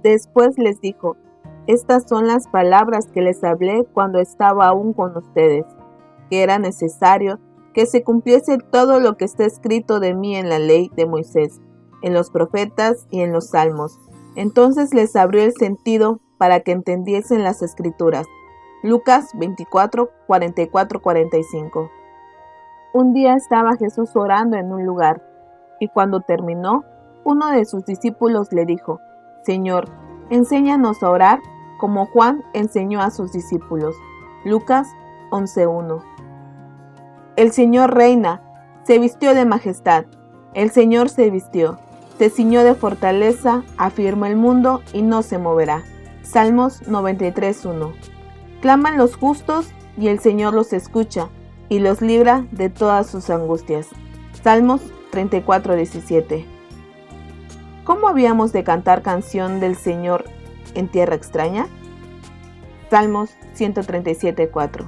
Después les dijo, estas son las palabras que les hablé cuando estaba aún con ustedes, que era necesario que se cumpliese todo lo que está escrito de mí en la ley de Moisés, en los profetas y en los salmos. Entonces les abrió el sentido para que entendiesen las escrituras. Lucas 24, 44, 45. Un día estaba Jesús orando en un lugar, y cuando terminó, uno de sus discípulos le dijo, Señor, enséñanos a orar como Juan enseñó a sus discípulos. Lucas 11:1. El Señor reina, se vistió de majestad. El Señor se vistió, se ciñó de fortaleza, afirmó el mundo y no se moverá. Salmos 93:1. Claman los justos y el Señor los escucha y los libra de todas sus angustias. Salmos 34:17. ¿Cómo habíamos de cantar canción del Señor en tierra extraña? Salmos 137:4.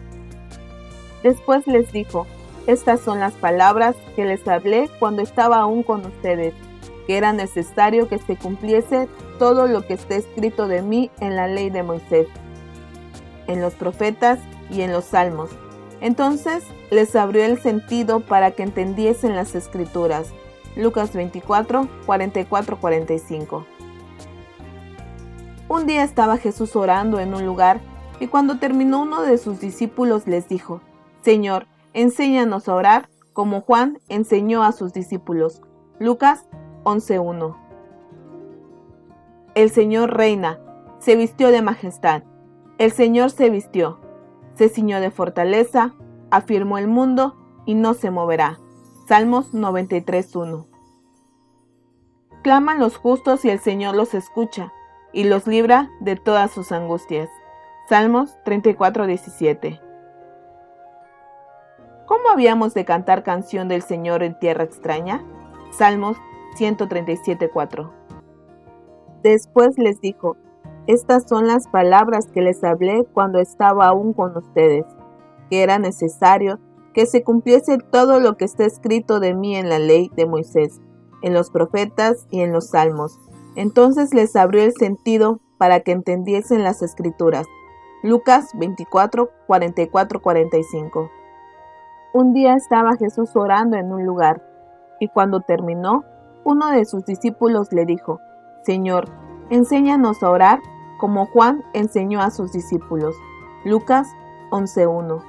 Después les dijo, estas son las palabras que les hablé cuando estaba aún con ustedes, que era necesario que se cumpliese todo lo que está escrito de mí en la ley de Moisés, en los profetas y en los salmos. Entonces les abrió el sentido para que entendiesen las escrituras. Lucas 24, 44, 45. Un día estaba Jesús orando en un lugar, y cuando terminó uno de sus discípulos les dijo, Señor, enséñanos a orar como Juan enseñó a sus discípulos. Lucas 11:1. El Señor reina, se vistió de majestad. El Señor se vistió, se ciñó de fortaleza, afirmó el mundo y no se moverá. Salmos 93:1. Claman los justos y el Señor los escucha y los libra de todas sus angustias. Salmos 34:17. ¿Cómo habíamos de cantar canción del Señor en tierra extraña? Salmos 137:4. Después les dijo, estas son las palabras que les hablé cuando estaba aún con ustedes, que era necesario que se cumpliese todo lo que está escrito de mí en la ley de Moisés, en los profetas y en los salmos. Entonces les abrió el sentido para que entendiesen las escrituras. Lucas 24, 44, 45. Un día estaba Jesús orando en un lugar, y cuando terminó, uno de sus discípulos le dijo, Señor, enséñanos a orar como Juan enseñó a sus discípulos. Lucas 11:1.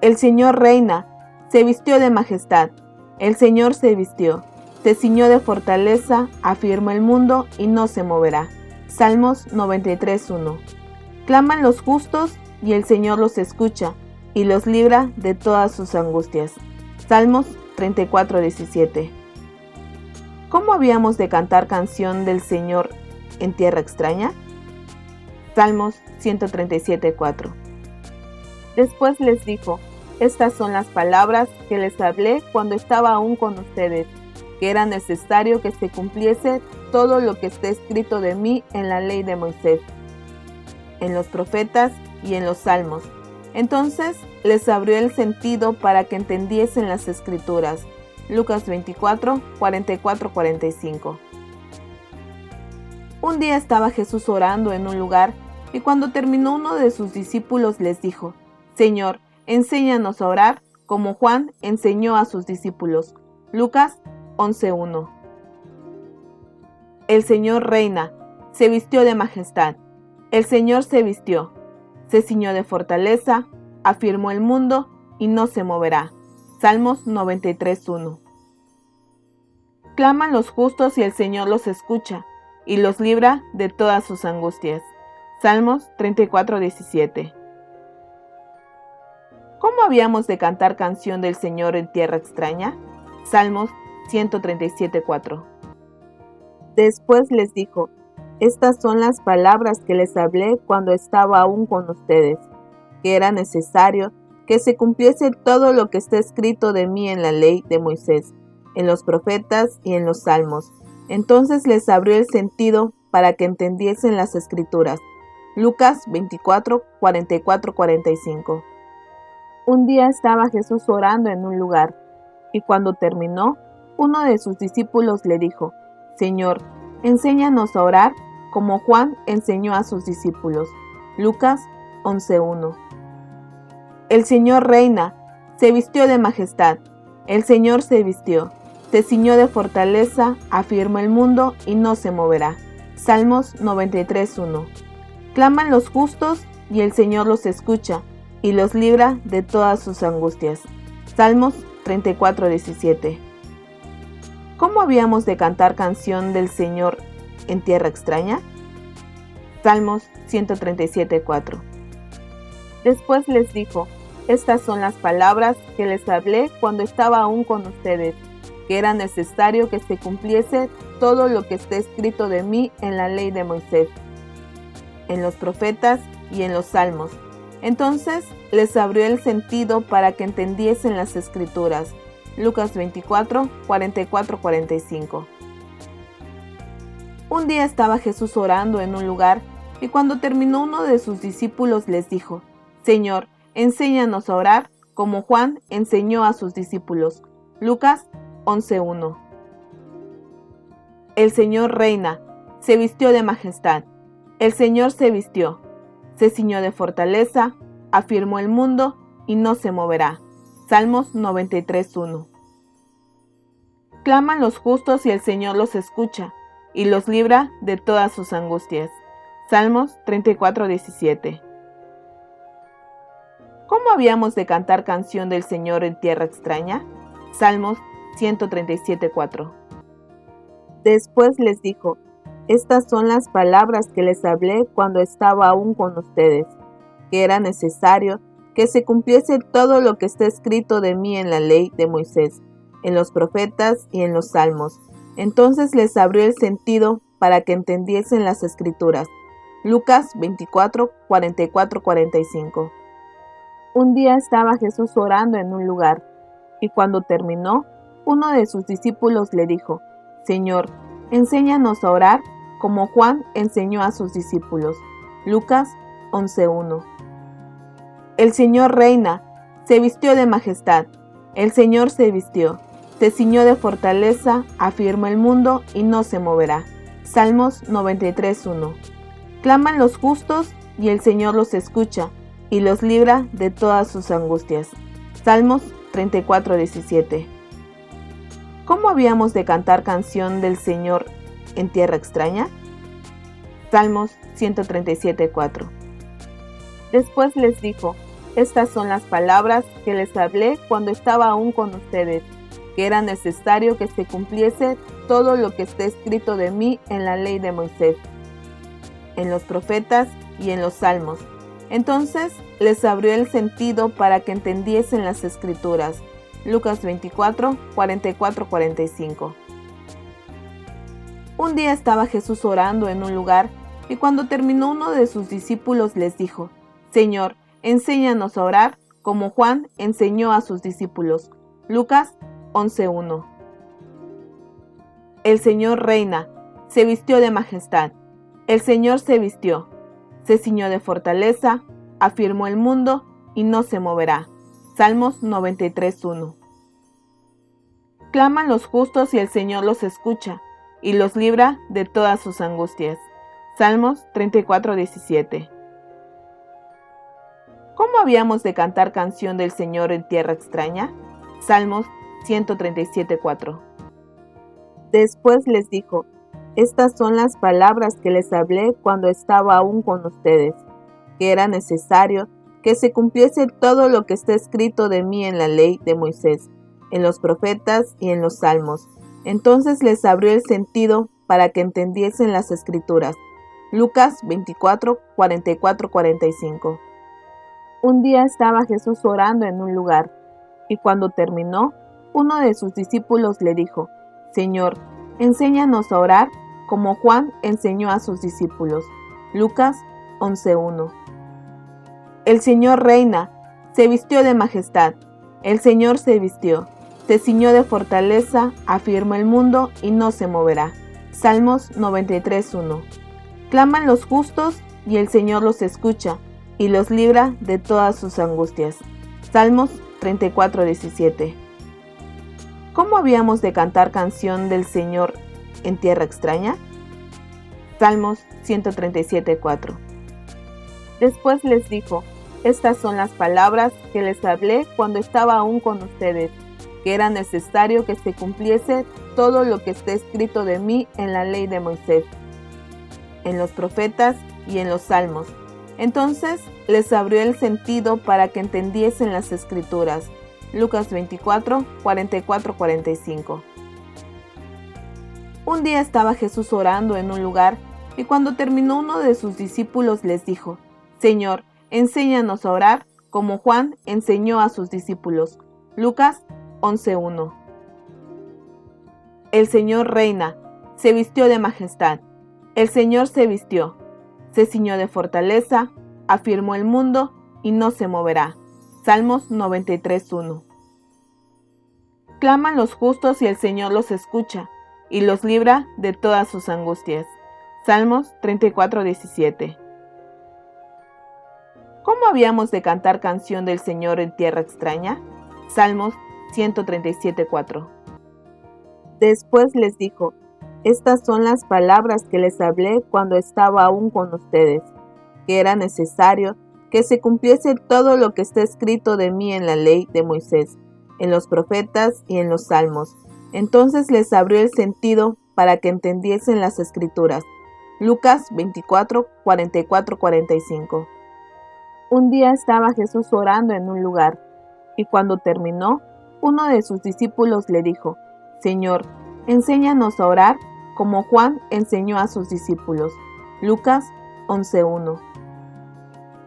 El Señor reina, se vistió de majestad. El Señor se vistió, se ciñó de fortaleza, afirmó el mundo y no se moverá. Salmos 93:1. Claman los justos y el Señor los escucha y los libra de todas sus angustias. Salmos 34:17. ¿Cómo habíamos de cantar canción del Señor en tierra extraña? Salmos 137:4. Después les dijo, estas son las palabras que les hablé cuando estaba aún con ustedes, que era necesario que se cumpliese todo lo que está escrito de mí en la ley de Moisés, en los profetas y en los salmos. Entonces les abrió el sentido para que entendiesen las escrituras. Lucas 24, 44, 45. Un día estaba Jesús orando en un lugar, y cuando terminó uno de sus discípulos les dijo, Señor, enséñanos a orar como Juan enseñó a sus discípulos. Lucas 11:1. El Señor reina, se vistió de majestad. El Señor se vistió, se ciñó de fortaleza, afirmó el mundo y no se moverá. Salmos 93:1. Claman los justos y el Señor los escucha y los libra de todas sus angustias. Salmos 34:17. ¿Cómo habíamos de cantar canción del Señor en tierra extraña? Salmos 137:4. Después les dijo, estas son las palabras que les hablé cuando estaba aún con ustedes, que era necesario que se cumpliese todo lo que está escrito de mí en la ley de Moisés, en los profetas y en los salmos. Entonces les abrió el sentido para que entendiesen las escrituras. Lucas 24, 44, 45. Un día estaba Jesús orando en un lugar, y cuando terminó, uno de sus discípulos le dijo, Señor, enséñanos a orar como Juan enseñó a sus discípulos. Lucas 11:1. El Señor reina, se vistió de majestad. El Señor se vistió, se ciñó de fortaleza, afirma el mundo y no se moverá. Salmos 93:1. Claman los justos y el Señor los escucha y los libra de todas sus angustias. Salmos 34:17. ¿Cómo habíamos de cantar canción del Señor en tierra extraña? Salmos 137:4. Después les dijo: estas son las palabras que les hablé cuando estaba aún con ustedes, que era necesario que se cumpliese todo lo que está escrito de mí en la ley de Moisés, en los profetas y en los salmos. Entonces les abrió el sentido para que entendiesen las escrituras. Lucas 24, 44-45. Un día estaba Jesús orando en un lugar, y cuando terminó uno de sus discípulos les dijo: Señor, enséñanos a orar como Juan enseñó a sus discípulos. Lucas 11:1. El Señor reina, se vistió de majestad. El Señor se vistió, se ciñó de fortaleza, afirmó el mundo y no se moverá. Salmos 93:1. Claman los justos y el Señor los escucha y los libra de todas sus angustias. Salmos 34:17. ¿Cómo habíamos de cantar canción del Señor en tierra extraña? Salmos 137:4. Después les dijo: estas son las palabras que les hablé cuando estaba aún con ustedes, que era necesario que se cumpliese todo lo que está escrito de mí en la ley de Moisés, en los profetas y en los salmos. Entonces les abrió el sentido para que entendiesen las escrituras. Lucas 24, 44-45. Un día estaba Jesús orando en un lugar, y cuando terminó, uno de sus discípulos le dijo: Señor, enséñanos a orar como Juan enseñó a sus discípulos. Lucas 11:1. El Señor reina, se vistió de majestad. El Señor se vistió, se ciñó de fortaleza, afirma el mundo y no se moverá. Salmos 93:1. Claman los justos y el Señor los escucha y los libra de todas sus angustias. Salmos 34:17. ¿Cómo habíamos de cantar canción del Señor en tierra extraña? Salmos 137:4. Después les dijo: estas son las palabras que les hablé cuando estaba aún con ustedes, que era necesario que se cumpliese todo lo que está escrito de mí en la ley de Moisés, en los profetas y en los salmos. Entonces les abrió el sentido para que entendiesen las escrituras. Lucas 24, 44-45. Un día estaba Jesús orando en un lugar, y cuando terminó uno de sus discípulos les dijo: Señor, enséñanos a orar como Juan enseñó a sus discípulos. Lucas 11:1. El Señor reina, se vistió de majestad. El Señor se vistió, se ciñó de fortaleza, afirmó el mundo y no se moverá. Salmos 93:1. Claman los justos y el Señor los escucha y los libra de todas sus angustias. Salmos 34:17. ¿Cómo habíamos de cantar canción del Señor en tierra extraña? Salmos 137:4. Después les dijo: estas son las palabras que les hablé cuando estaba aún con ustedes, que era necesario que se cumpliese todo lo que está escrito de mí en la ley de Moisés, en los profetas y en los salmos. Entonces les abrió el sentido para que entendiesen las escrituras. Lucas 24, 44-45. Un día estaba Jesús orando en un lugar, y cuando terminó, uno de sus discípulos le dijo: Señor, enséñanos a orar como Juan enseñó a sus discípulos. Lucas 11:1. El Señor reina, se vistió de majestad. El Señor se vistió, se ciñó de fortaleza, afirma el mundo y no se moverá. Salmos 93:1. Claman los justos y el Señor los escucha y los libra de todas sus angustias. Salmos 34:17. ¿Cómo habíamos de cantar canción del Señor en tierra extraña? Salmos 137:4. Después les dijo, estas son las palabras que les hablé cuando estaba aún con ustedes, que era necesario que se cumpliese todo lo que está escrito de mí en la ley de Moisés, en los profetas y en los salmos. Entonces les abrió el sentido para que entendiesen las escrituras. Lucas 24, 44-45. Un día estaba Jesús orando en un lugar, y cuando terminó uno de sus discípulos les dijo, Señor, enséñanos a orar, como Juan enseñó a sus discípulos. Lucas 11:1. El Señor reina, se vistió de majestad. El Señor se vistió, se ciñó de fortaleza, afirmó el mundo y no se moverá. Salmos 93:1. Claman los justos y el Señor los escucha, y los libra de todas sus angustias. Salmos 34:17. ¿Cómo habíamos de cantar canción del Señor en tierra extraña? Salmos 137:4. Después les dijo, estas son las palabras que les hablé cuando estaba aún con ustedes, que era necesario que se cumpliese todo lo que está escrito de mí en la ley de Moisés, en los profetas y en los salmos. Entonces les abrió el sentido para que entendiesen las escrituras. Lucas 24, 44-45. Un día estaba Jesús orando en un lugar, y cuando terminó, uno de sus discípulos le dijo, Señor, enséñanos a orar, como Juan enseñó a sus discípulos. Lucas 11:1.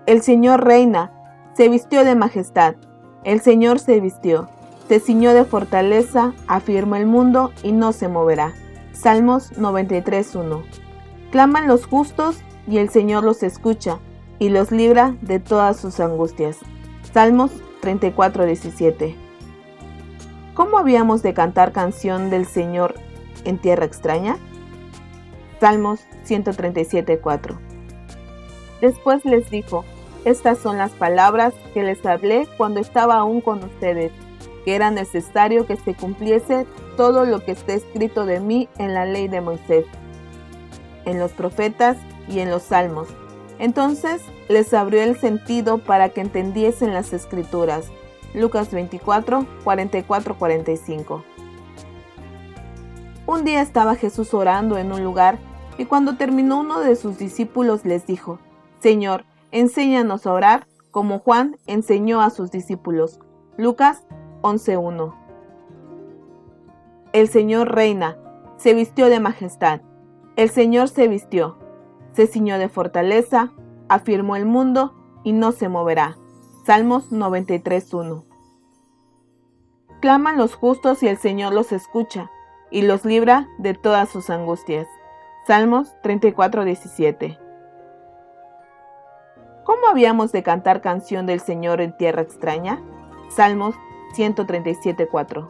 El Señor reina, se vistió de majestad. El Señor se vistió, se ciñó de fortaleza, afirmó el mundo y no se moverá. Salmos 93:1. Claman los justos y el Señor los escucha y los libra de todas sus angustias. Salmos 34:17. ¿Cómo habíamos de cantar canción del Señor en tierra extraña? Salmos 137:4. Después les dijo, estas son las palabras que les hablé cuando estaba aún con ustedes, que era necesario que se cumpliese todo lo que está escrito de mí en la ley de Moisés, en los profetas y en los salmos. Entonces les abrió el sentido para que entendiesen las escrituras. Lucas 24, 44-45. Un día estaba Jesús orando en un lugar, y cuando terminó uno de sus discípulos les dijo, Señor, enséñanos a orar, como Juan enseñó a sus discípulos. Lucas 11:1. El Señor reina, se vistió de majestad. El Señor se vistió, se ciñó de fortaleza, afirmó el mundo y no se moverá. Salmos 93:1. Claman los justos y el Señor los escucha, y los libra de todas sus angustias. Salmos 34:17. ¿Cómo habíamos de cantar canción del Señor en tierra extraña? Salmos 137:4.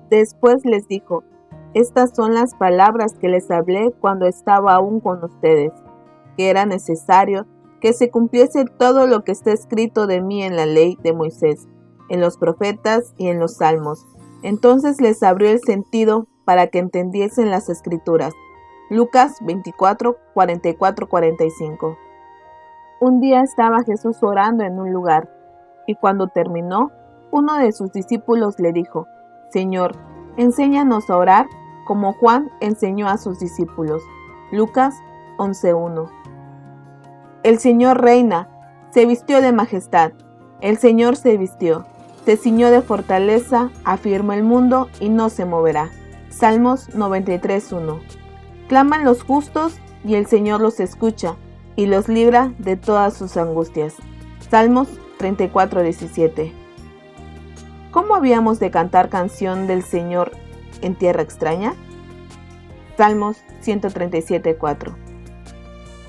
Después les dijo, estas son las palabras que les hablé cuando estaba aún con ustedes, que era necesario que se cumpliese todo lo que está escrito de mí en la ley de Moisés, en los profetas y en los salmos. Entonces les abrió el sentido para que entendiesen las escrituras. Lucas 24, 44-45. Un día estaba Jesús orando en un lugar, y cuando terminó, uno de sus discípulos le dijo, Señor, enséñanos a orar, como Juan enseñó a sus discípulos. Lucas 11:1. El Señor reina, se vistió de majestad. El Señor se vistió, se ciñó de fortaleza, afirmó el mundo y no se moverá. Salmos 93:1. Claman los justos y el Señor los escucha y los libra de todas sus angustias. Salmos 34:17. ¿Cómo habíamos de cantar canción del Señor en tierra extraña? Salmos 137:4.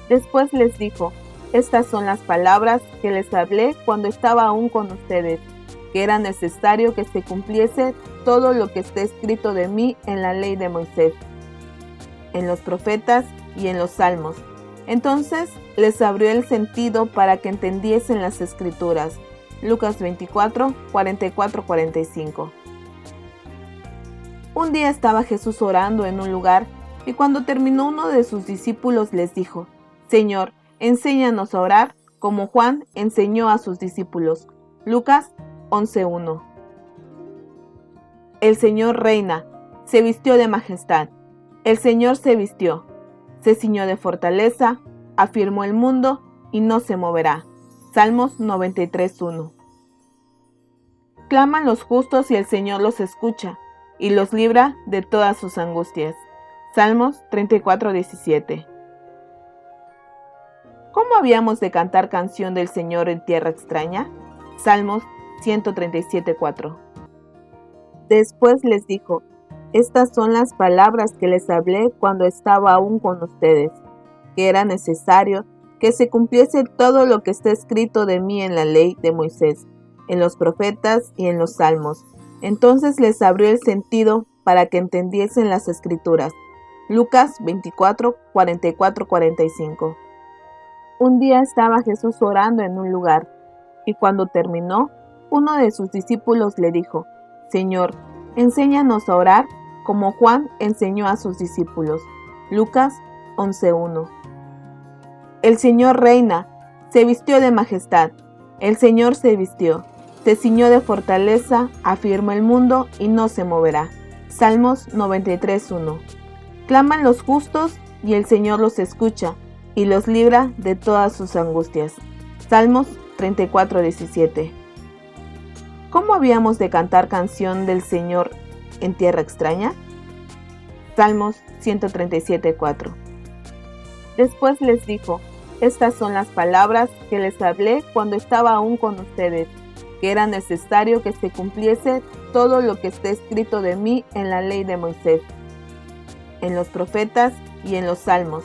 Después les dijo, estas son las palabras que les hablé cuando estaba aún con ustedes, que era necesario que se cumpliese todo lo que está escrito de mí en la ley de Moisés, en los profetas y en los salmos. Entonces les abrió el sentido para que entendiesen las escrituras. Lucas 24, 44-45. Un día estaba Jesús orando en un lugar, y cuando terminó uno de sus discípulos les dijo, Señor, enséñanos a orar como Juan enseñó a sus discípulos. Lucas 11:1. El Señor reina, se vistió de majestad. El Señor se vistió, se ciñó de fortaleza, afirmó el mundo y no se moverá. Salmos 93:1. Claman los justos y el Señor los escucha, y los libra de todas sus angustias. Salmos 34:17. ¿Cómo habíamos de cantar canción del Señor en tierra extraña? Salmos 137:4. Después les dijo, estas son las palabras que les hablé cuando estaba aún con ustedes, que era necesario que se cumpliese todo lo que está escrito de mí en la ley de Moisés, en los profetas y en los salmos. Entonces les abrió el sentido para que entendiesen las escrituras. Lucas 24, 44, 45. Un día estaba Jesús orando en un lugar, y cuando terminó, uno de sus discípulos le dijo, Señor, enséñanos a orar como Juan enseñó a sus discípulos. Lucas 11:1. El Señor reina, se vistió de majestad. El Señor se vistió, se ciñó de fortaleza, afirmó el mundo y no se moverá. Salmos 93:1. Claman los justos y el Señor los escucha y los libra de todas sus angustias. Salmos 34:17. ¿Cómo habíamos de cantar canción del Señor en tierra extraña? Salmos 137:4. Después les dijo, estas son las palabras que les hablé cuando estaba aún con ustedes, que era necesario que se cumpliese todo lo que está escrito de mí en la ley de Moisés, en los profetas y en los salmos.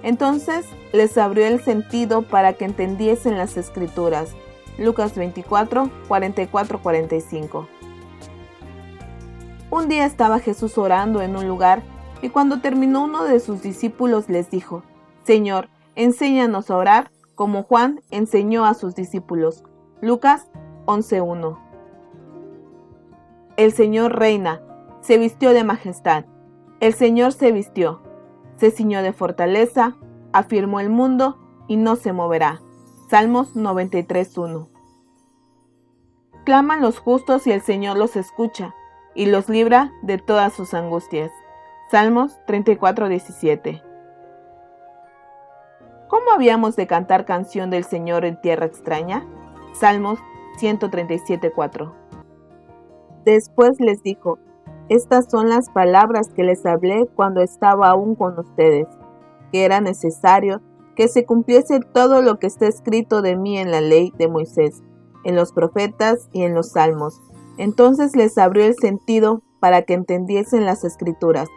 Entonces les abrió el sentido para que entendiesen las escrituras. Lucas 24, 44, 45. Un día estaba Jesús orando en un lugar y cuando terminó uno de sus discípulos les dijo, Señor, enséñanos a orar como Juan enseñó a sus discípulos. Lucas 11:1. El Señor reina, se vistió de majestad. El Señor se vistió, se ciñó de fortaleza, afirmó el mundo y no se moverá. Salmos 93:1. Claman los justos y el Señor los escucha y los libra de todas sus angustias. Salmos 34:17. ¿Cómo habíamos de cantar canción del Señor en tierra extraña? Salmos 137:4. Después les dijo, estas son las palabras que les hablé cuando estaba aún con ustedes, que era necesario que se cumpliese todo lo que está escrito de mí en la ley de Moisés, en los profetas y en los salmos. Entonces les abrió el sentido para que entendiesen las escrituras.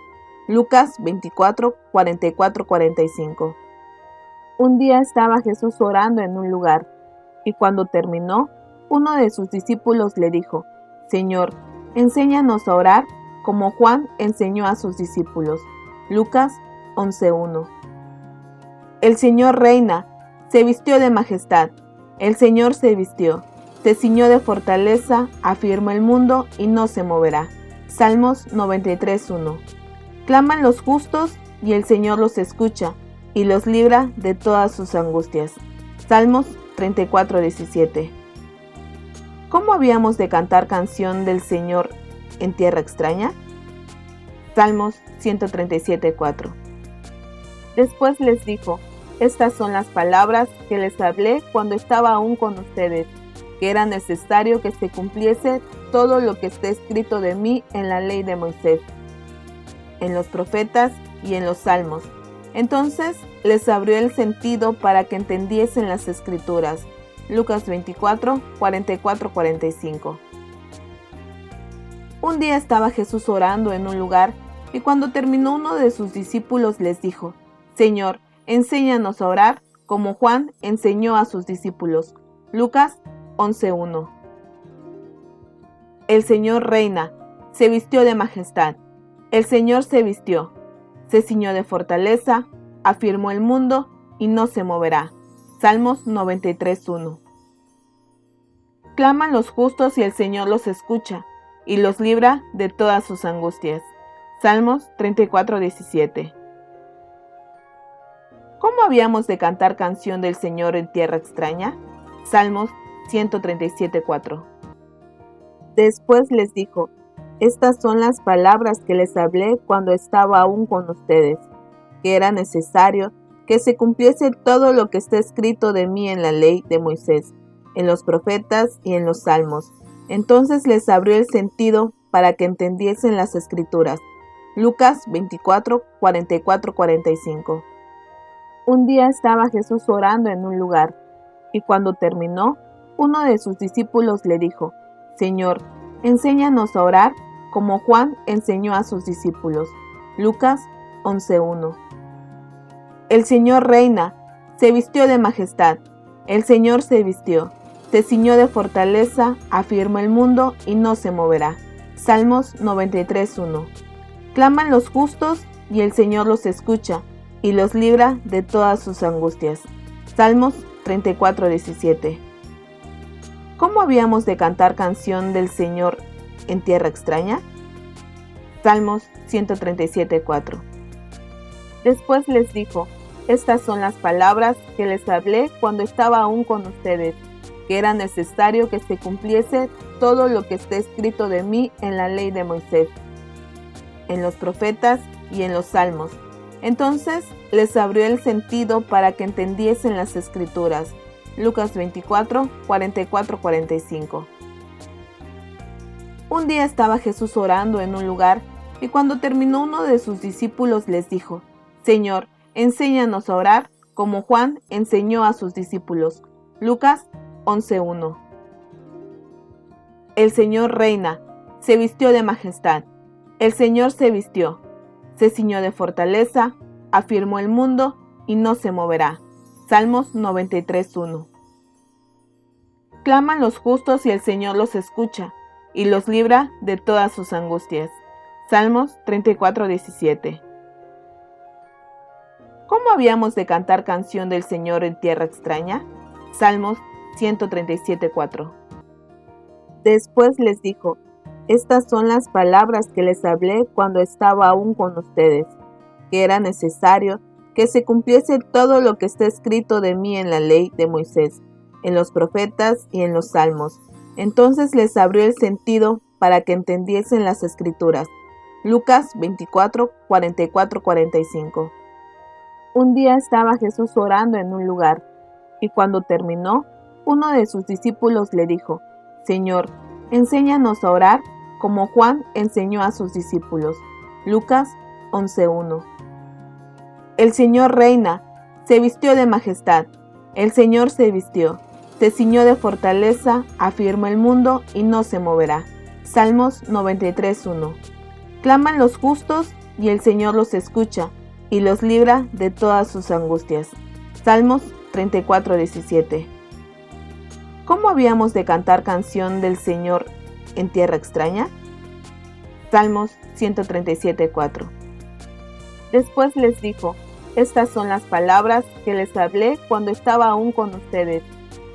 Lucas 24, 44, 45. Un día estaba Jesús orando en un lugar, y cuando terminó, uno de sus discípulos le dijo, Señor, enséñanos a orar como Juan enseñó a sus discípulos. Lucas 11:1. El Señor reina, se vistió de majestad. El Señor se vistió, se ciñó de fortaleza, afirmó el mundo y no se moverá. Salmos 93:1. Claman los justos y el Señor los escucha y los libra de todas sus angustias. Salmos 34:17. ¿Cómo habíamos de cantar canción del Señor en tierra extraña? Salmos 137:4. Después les dijo, estas son las palabras que les hablé cuando estaba aún con ustedes, que era necesario que se cumpliese todo lo que está escrito de mí en la ley de Moisés, en los profetas y en los salmos. Entonces les abrió el sentido para que entendiesen las escrituras. Lucas 24, 44, 45. Un día estaba Jesús orando en un lugar y cuando terminó uno de sus discípulos les dijo, Señor, enséñanos a orar como Juan enseñó a sus discípulos. Lucas 11:1. El Señor reina, se vistió de majestad. El Señor se vistió, se ciñó de fortaleza, afirmó el mundo y no se moverá. Salmos 93:1. Claman los justos y el Señor los escucha y los libra de todas sus angustias. Salmos 34:17. ¿Cómo habíamos de cantar canción del Señor en tierra extraña? Salmos 137:4. Después les dijo, estas son las palabras que les hablé cuando estaba aún con ustedes, que era necesario que se cumpliese todo lo que está escrito de mí en la ley de Moisés, en los profetas y en los salmos. Entonces les abrió el sentido para que entendiesen las escrituras. Lucas 24, 44, 45. Un día estaba Jesús orando en un lugar, y cuando terminó, uno de sus discípulos le dijo, Señor, enséñanos a orar como Juan enseñó a sus discípulos. Lucas 11:1. El Señor reina, se vistió de majestad. El Señor se vistió, se ciñó de fortaleza, afirmó el mundo y no se moverá. Salmos 93:1. Claman los justos y el Señor los escucha y los libra de todas sus angustias. Salmos 34:17. ¿Cómo habíamos de cantar canción del Señor en tierra extraña? Salmos 137:4. Después les dijo, estas son las palabras que les hablé cuando estaba aún con ustedes, que era necesario que se cumpliese todo lo que está escrito de mí en la ley de Moisés, en los profetas y en los salmos. Entonces les abrió el sentido para que entendiesen las escrituras. Lucas 24, 44, 45. Un día estaba Jesús orando en un lugar, y cuando terminó uno de sus discípulos les dijo, Señor, enséñanos a orar como Juan enseñó a sus discípulos. Lucas 11:1. El Señor reina, se vistió de majestad. El Señor se vistió, se ciñó de fortaleza, afirmó el mundo y no se moverá. Salmos 93:1. Claman los justos y el Señor los escucha y los libra de todas sus angustias. Salmos 34:17. ¿Cómo habíamos de cantar canción del Señor en tierra extraña? Salmos 137:4. Después les dijo, estas son las palabras que les hablé cuando estaba aún con ustedes, que era necesario que se cumpliese todo lo que está escrito de mí en la ley de Moisés, en los profetas y en los salmos. Entonces les abrió el sentido para que entendiesen las escrituras. Lucas 24, 44, 45. Un día estaba Jesús orando en un lugar, y cuando terminó, uno de sus discípulos le dijo, Señor, enséñanos a orar como Juan enseñó a sus discípulos. Lucas 11:1. El Señor reina, se vistió de majestad. El Señor se vistió, se ciñó de fortaleza, afirmó el mundo y no se moverá. Salmos 93:1. Claman los justos y el Señor los escucha y los libra de todas sus angustias. Salmos 34:17. ¿Cómo habíamos de cantar canción del Señor en tierra extraña? Salmos 137:4. Después les dijo, estas son las palabras que les hablé cuando estaba aún con ustedes,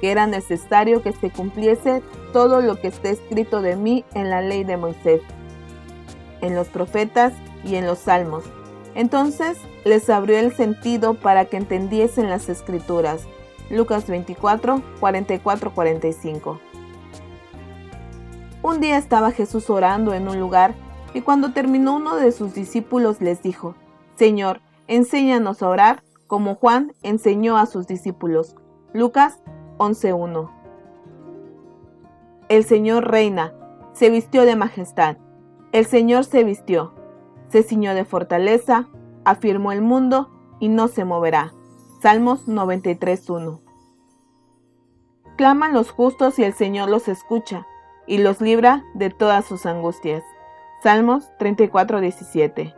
que era necesario que se cumpliese todo lo que está escrito de mí en la ley de Moisés, en los profetas y en los salmos. Entonces les abrió el sentido para que entendiesen las escrituras. Lucas 24, 44, 45. Un día estaba Jesús orando en un lugar, y cuando terminó uno de sus discípulos les dijo, Señor, enséñanos a orar como Juan enseñó a sus discípulos. Lucas 11:1. El Señor reina, se vistió de majestad. El Señor se vistió, se ciñó de fortaleza, afirmó el mundo y no se moverá. Salmos 93:1. Claman los justos y el Señor los escucha y los libra de todas sus angustias. Salmos 34:17.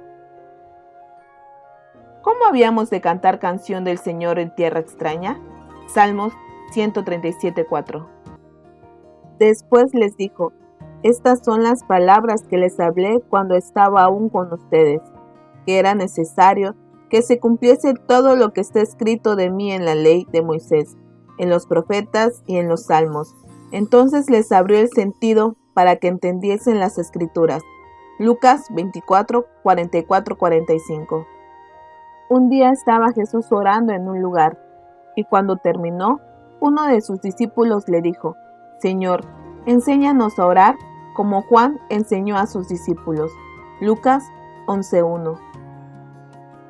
¿Cómo habíamos de cantar canción del Señor en tierra extraña? Salmos 137:4. Después les dijo, estas son las palabras que les hablé cuando estaba aún con ustedes, que era necesario que se cumpliese todo lo que está escrito de mí en la ley de Moisés, en los profetas y en los salmos. Entonces les abrió el sentido para que entendiesen las escrituras. Lucas 24, 44, 45. Un día estaba Jesús orando en un lugar, y cuando terminó, uno de sus discípulos le dijo, Señor, enséñanos a orar como Juan enseñó a sus discípulos. Lucas 11:1.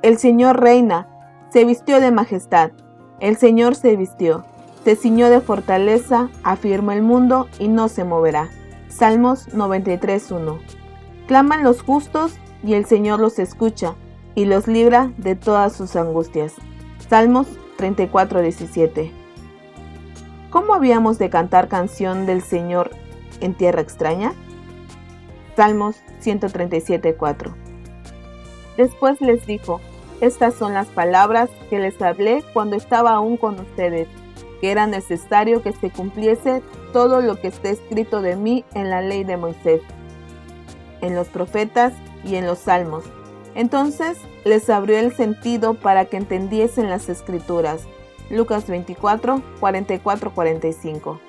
El Señor reina, se vistió de majestad. El Señor se vistió, se ciñó de fortaleza, afirmó el mundo y no se moverá. Salmos 93:1. Claman los justos y el Señor los escucha y los libra de todas sus angustias. Salmos 34:17. ¿Cómo habíamos de cantar canción del Señor en tierra extraña? Salmos 137:4. Después les dijo, estas son las palabras que les hablé cuando estaba aún con ustedes, que era necesario que se cumpliese todo lo que está escrito de mí en la ley de Moisés, en los profetas y en los salmos. Entonces les abrió el sentido para que entendiesen las escrituras. Lucas 24, 44-45.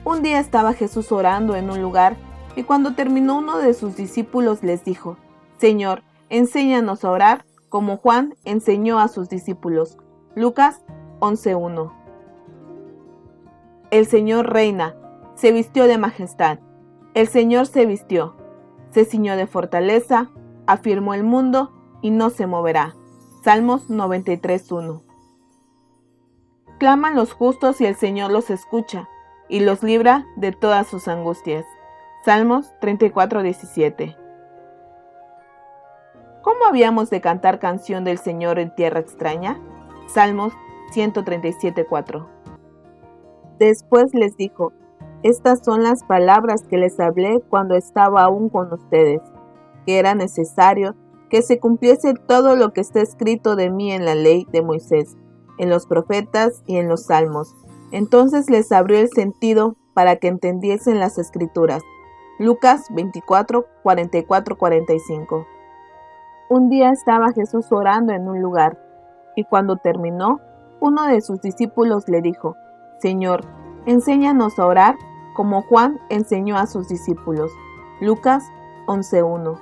Un día estaba Jesús orando en un lugar, y cuando terminó uno de sus discípulos les dijo, Señor, enséñanos a orar como Juan enseñó a sus discípulos. Lucas 11:1. El Señor reina, se vistió de majestad. El Señor se vistió, se ciñó de fortaleza, afirmó el mundo y no se moverá. Salmos 93:1. Claman los justos y el Señor los escucha y los libra de todas sus angustias. Salmos 34:17. ¿Cómo habíamos de cantar canción del Señor en tierra extraña? Salmos 137:4. Después les dijo, estas son las palabras que les hablé cuando estaba aún con ustedes, que era necesario que se cumpliese todo lo que está escrito de mí en la ley de Moisés, en los profetas y en los salmos. Entonces les abrió el sentido para que entendiesen las escrituras. Lucas 24, 44-45. Un día estaba Jesús orando en un lugar, y cuando terminó, uno de sus discípulos le dijo, Señor, enséñanos a orar como Juan enseñó a sus discípulos. Lucas 11:1.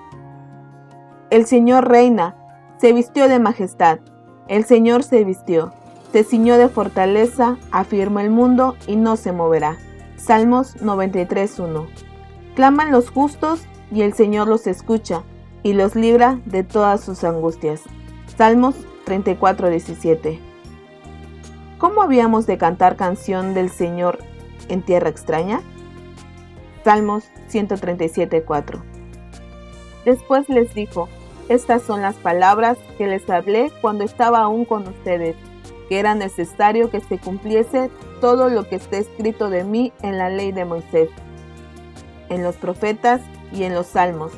El Señor reina, se vistió de majestad. El Señor se vistió, se ciñó de fortaleza, afirmó el mundo y no se moverá. Salmos 93:1. Claman los justos y el Señor los escucha y los libra de todas sus angustias. Salmos 34:17. ¿Cómo habíamos de cantar canción del Señor en tierra extraña? Salmos 137:4. Después les dijo, estas son las palabras que les hablé cuando estaba aún con ustedes, que era necesario que se cumpliese todo lo que está escrito de mí en la ley de Moisés, en los profetas y en los salmos.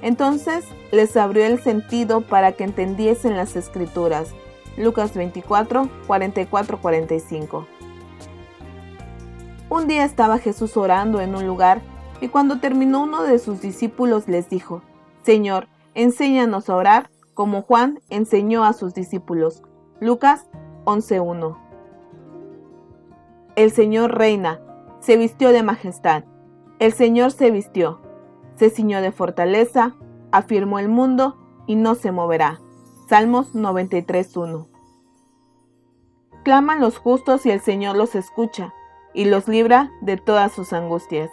Entonces les abrió el sentido para que entendiesen las escrituras. Lucas 24, 44-45. Un día estaba Jesús orando en un lugar, y cuando terminó uno de sus discípulos les dijo, Señor, enséñanos a orar como Juan enseñó a sus discípulos. Lucas 11:1. El Señor reina, se vistió de majestad. El Señor se vistió, se ciñó de fortaleza, afirmó el mundo y no se moverá. Salmos 93:1. Claman los justos y el Señor los escucha y los libra de todas sus angustias.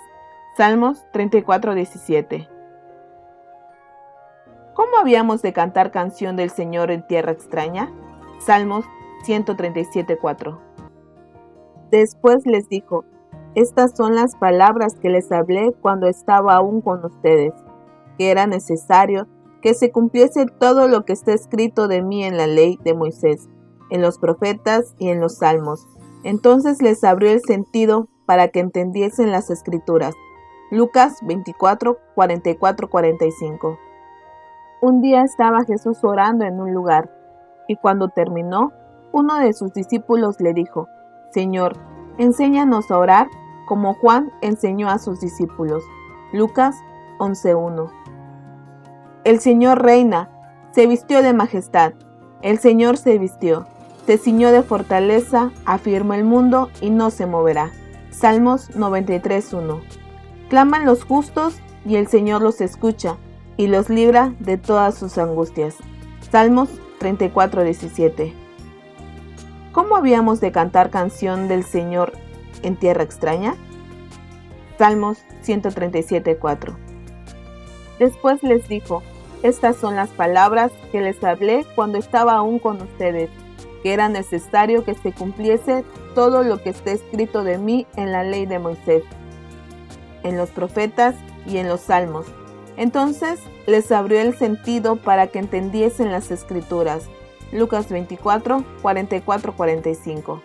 Salmos 34:17. ¿Cómo habíamos de cantar canción del Señor en tierra extraña? Salmos 137:4. Después les dijo, estas son las palabras que les hablé cuando estaba aún con ustedes, que era necesario que se cumpliese todo lo que está escrito de mí en la ley de Moisés, en los profetas y en los salmos. Entonces les abrió el sentido para que entendiesen las escrituras. Lucas 24, 44-45. Un día estaba Jesús orando en un lugar, y cuando terminó, uno de sus discípulos le dijo, Señor, enséñanos a orar como Juan enseñó a sus discípulos. Lucas 11:1. El Señor reina, se vistió de majestad. El Señor se vistió, se ciñó de fortaleza, afirmó el mundo y no se moverá. Salmos 93:1. Claman los justos y el Señor los escucha y los libra de todas sus angustias. Salmos 34:17. ¿Cómo habíamos de cantar canción del Señor en tierra extraña? Salmos 137:4. Después les dijo: estas son las palabras que les hablé cuando estaba aún con ustedes, que era necesario que se cumpliese todo lo que está escrito de mí en la ley de Moisés, en los profetas y en los salmos. Entonces les abrió el sentido para que entendiesen las escrituras. Lucas 24, 44-45.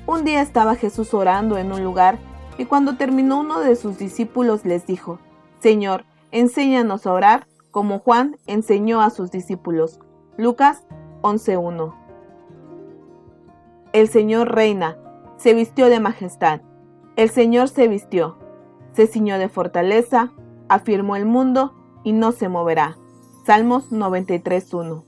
Un día estaba Jesús orando en un lugar, y cuando terminó, uno de sus discípulos les dijo: Señor, enséñanos a orar como Juan enseñó a sus discípulos. Lucas 11:1. El Señor reina, se vistió de majestad. El Señor se vistió, se ciñó de fortaleza, afirmó el mundo y no se moverá. Salmos 93:1.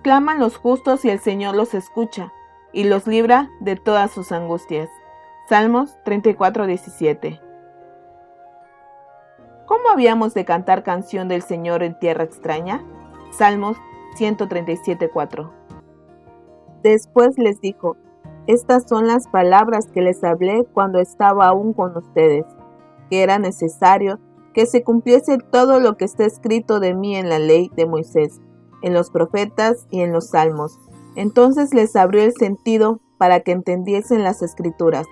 Claman los justos y el Señor los escucha y los libra de todas sus angustias. Salmos 34:17. ¿Cómo habíamos de cantar canción del Señor en tierra extraña? Salmos 137:4. Después les dijo: estas son las palabras que les hablé cuando estaba aún con ustedes, que era necesario que se cumpliese todo lo que está escrito de mí en la ley de Moisés, en los profetas y en los salmos. Entonces les abrió el sentido para que entendiesen las escrituras.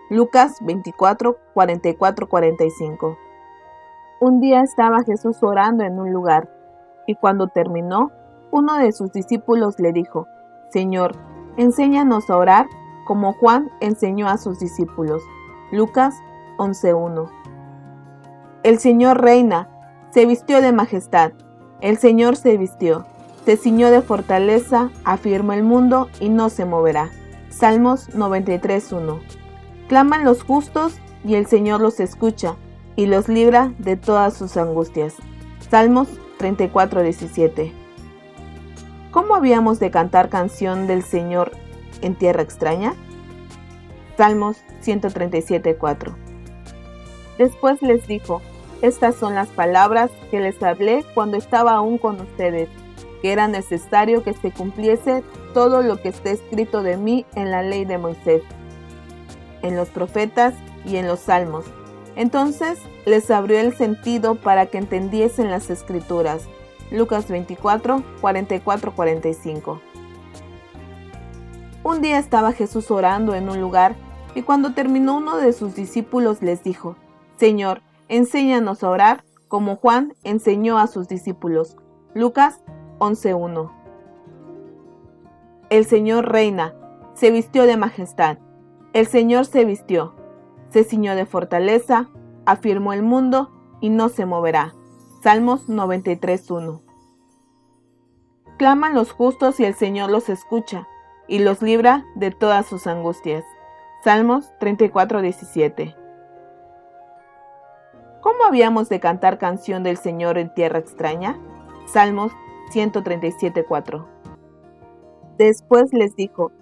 Lucas 24, 44-45. Un día estaba Jesús orando en un lugar, y cuando terminó, uno de sus discípulos le dijo: Señor, enséñanos a orar como Juan enseñó a sus discípulos. Lucas 11:1. El Señor reina, se vistió de majestad. El Señor se vistió, se ciñó de fortaleza, afirmó el mundo y no se moverá. Salmos 93:1. Claman los justos y el Señor los escucha y los libra de todas sus angustias. Salmos 34:17. ¿Cómo habíamos de cantar canción del Señor en tierra extraña? Salmos 137:4. Después les dijo: estas son las palabras que les hablé cuando estaba aún con ustedes, que era necesario que se cumpliese todo lo que está escrito de mí en la ley de Moisés, en los profetas y en los salmos. Entonces les abrió el sentido para que entendiesen las escrituras. Lucas 24, 44-45. Un día estaba Jesús orando en un lugar, y cuando terminó, uno de sus discípulos les dijo: Señor, enséñanos a orar como Juan enseñó a sus discípulos. Lucas 11:1. El Señor reina, se vistió de majestad. El Señor se vistió, se ciñó de fortaleza, afirmó el mundo y no se moverá. Salmos 93:1. Claman los justos y el Señor los escucha y los libra de todas sus angustias. Salmos 34:17. ¿Cómo habíamos de cantar canción del Señor en tierra extraña? Salmos 137:4. Después les dijo: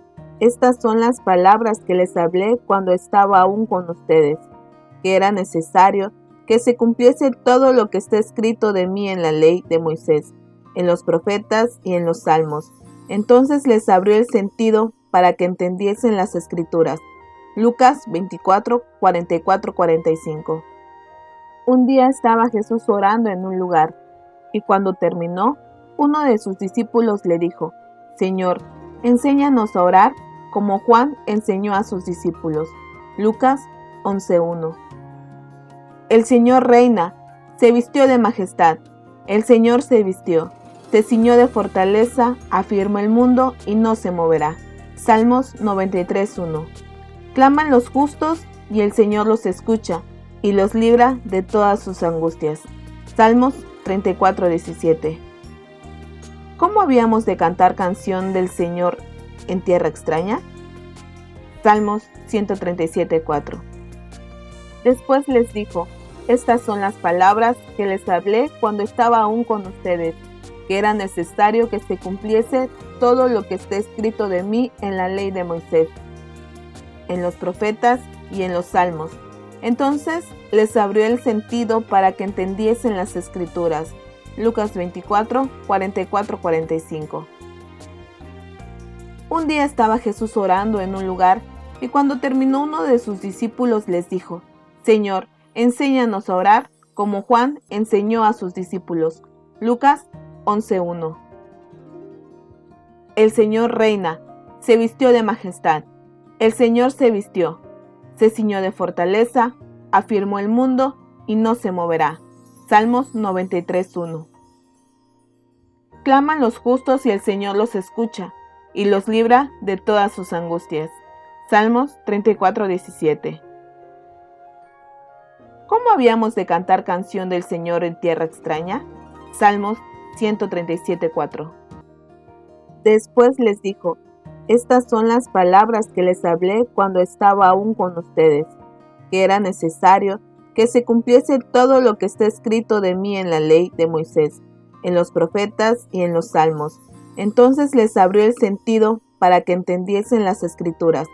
estas son las palabras que les hablé cuando estaba aún con ustedes, que era necesario que se cumpliese todo lo que está escrito de mí en la ley de Moisés, en los profetas y en los salmos. Entonces les abrió el sentido para que entendiesen las escrituras. Lucas 24, 44-45. Un día estaba Jesús orando en un lugar, y cuando terminó, uno de sus discípulos le dijo: Señor, enséñanos a orar como Juan enseñó a sus discípulos. Lucas 11:1. El Señor reina, se vistió de majestad. El Señor se vistió, se ciñó de fortaleza, afirmó el mundo y no se moverá. Salmos 93:1. Claman los justos y el Señor los escucha y los libra de todas sus angustias. Salmos 34:17. ¿Cómo habíamos de cantar canción del Señor en tierra extraña? Salmos 137:4. Después les dijo: estas son las palabras que les hablé cuando estaba aún con ustedes, que era necesario que se cumpliese todo lo que está escrito de mí en la ley de Moisés, en los profetas y en los salmos. Entonces les abrió el sentido para que entendiesen las escrituras. Lucas 24, 44, 45. Un día estaba Jesús orando en un lugar y cuando terminó uno de sus discípulos les dijo: Señor, enséñanos a orar como Juan enseñó a sus discípulos. Lucas 11:1. El Señor reina, se vistió de majestad. El Señor se vistió, se ciñó de fortaleza, afirmó el mundo y no se moverá. Salmos 93:1. Claman los justos y el Señor los escucha y los libra de todas sus angustias. Salmos 34:17. ¿Cómo habíamos de cantar canción del Señor en tierra extraña? Salmos 137:4. Después les dijo: Estas son las palabras que les hablé cuando estaba aún con ustedes, que era necesario que se cumpliese todo lo que está escrito de mí en la ley de Moisés, en los profetas y en los salmos. Entonces les abrió el sentido para que entendiesen las escrituras.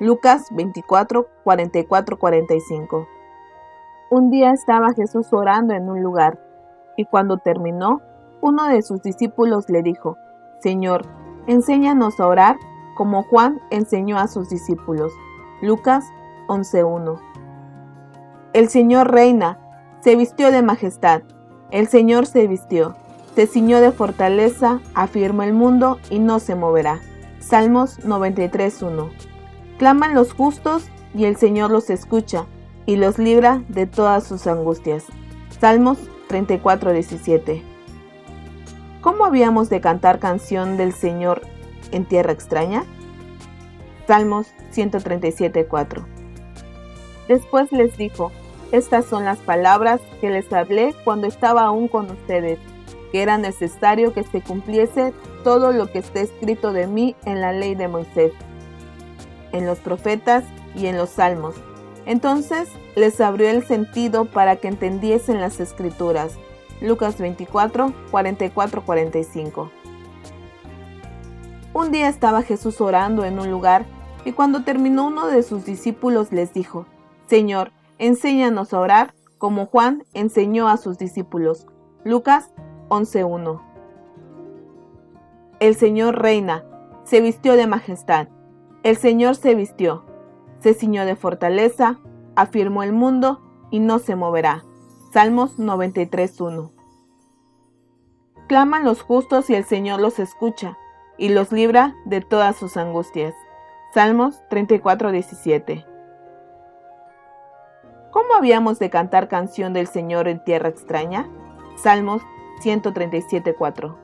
Lucas 24, 44, 45. Un día estaba Jesús orando en un lugar, y cuando terminó, uno de sus discípulos le dijo: Señor, enséñanos a orar como Juan enseñó a sus discípulos. Lucas 11:1. El Señor reina, se vistió de majestad. El Señor se vistió, se ciñó de fortaleza, afirmó el mundo y no se moverá. Salmos 93:1. Claman los justos y el Señor los escucha y los libra de todas sus angustias. Salmos 34:17. ¿Cómo habíamos de cantar canción del Señor en tierra extraña? Salmos 137:4. Después les dijo: Estas son las palabras que les hablé cuando estaba aún con ustedes, que era necesario que se cumpliese todo lo que está escrito de mí en la ley de Moisés, en los profetas y en los salmos. Entonces les abrió el sentido para que entendiesen las escrituras. Lucas 24, 44, 45. Un día estaba Jesús orando en un lugar y cuando terminó uno de sus discípulos les dijo: Señor, enséñanos a orar como Juan enseñó a sus discípulos. Lucas 11:1. El Señor reina, se vistió de majestad. El Señor se vistió, se ciñó de fortaleza, afirmó el mundo y no se moverá. Salmos 93:1. Claman los justos y el Señor los escucha y los libra de todas sus angustias. Salmos 34:17. ¿Cómo habíamos de cantar canción del Señor en tierra extraña? Salmos 137:4.